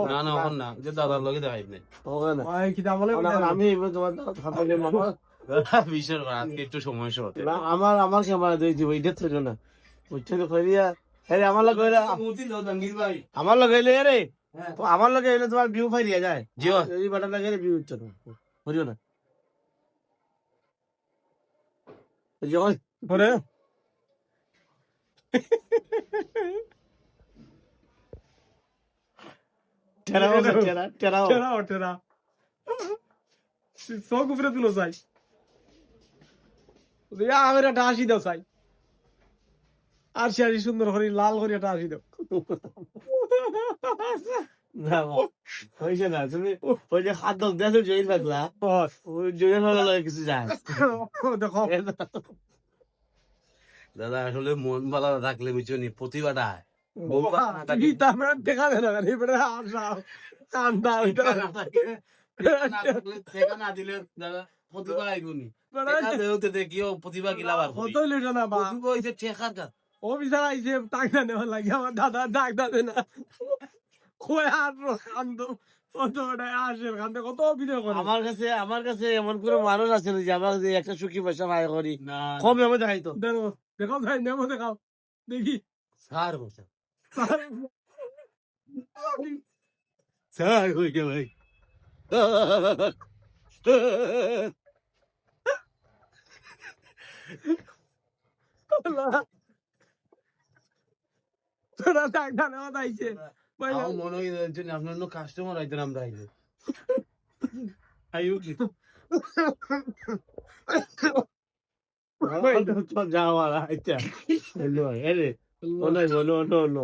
না না এখন না যে দাদার লগে দেখাই নাই আমি তোমার খাতালে মামা বিশের আজকে একটু সমস্যা হতে না আমার ক্যামেরা দিয়েছি ওইটা ছিল না ওইটা তো করিয়া আরে আমার লগে আমার লগে এলে রে আমার লগে এলে তোমার ভিউ ফাইরিয়া যায় জিও এই বাটা লাগে ভিউ হচ্ছে না করিও না যখন পরে টেরাও টেরাও টেরা সব উপরে তুলো চাই আমার একটা হাসি দাও চাই আর সে হাসি সুন্দর করে লাল করে একটা হাসি দাও না হয়েছে না তুমি ওই যে হাত দক দেখো জয়েন থাকলা ওই জয়েন হলো লগে কিছু যায় দেখো দাদা আসলে মন ভালো থাকলে বুঝছো প্রতিভাটা হয় দেখা দেয় না এবারে আসা কান্দা দেখা না দিলে দাদা প্রতিভা আইগুনি দেখিও প্রতিভা কি লাভ কত লিটার না বা প্রতিভা হইছে ঠেকার কাজ ও বিচার আইছে টাকা নেওয়ার লাগে আমার দাদা ডাক দাদে না কই আর কান্দ কত আসে কান্দে কত অভিনয় করে আমার কাছে এমন কোনো মানুষ আছে না যে আমার যে একটা সুখী পয়সা ভাই করি না কম এমন দেখাইতো দেখো দেখাও ভাই নেমো দেখাও দেখি স্যার বলছে স্যার হয়ে গেল ভাই তোরা টাকা নেওয়া আইছে আমার মনে হয় যে আপনার কাস্টমার আইতেন আমরা আইলে আইও কি যাওয়া আচ্ছা এরে ও no.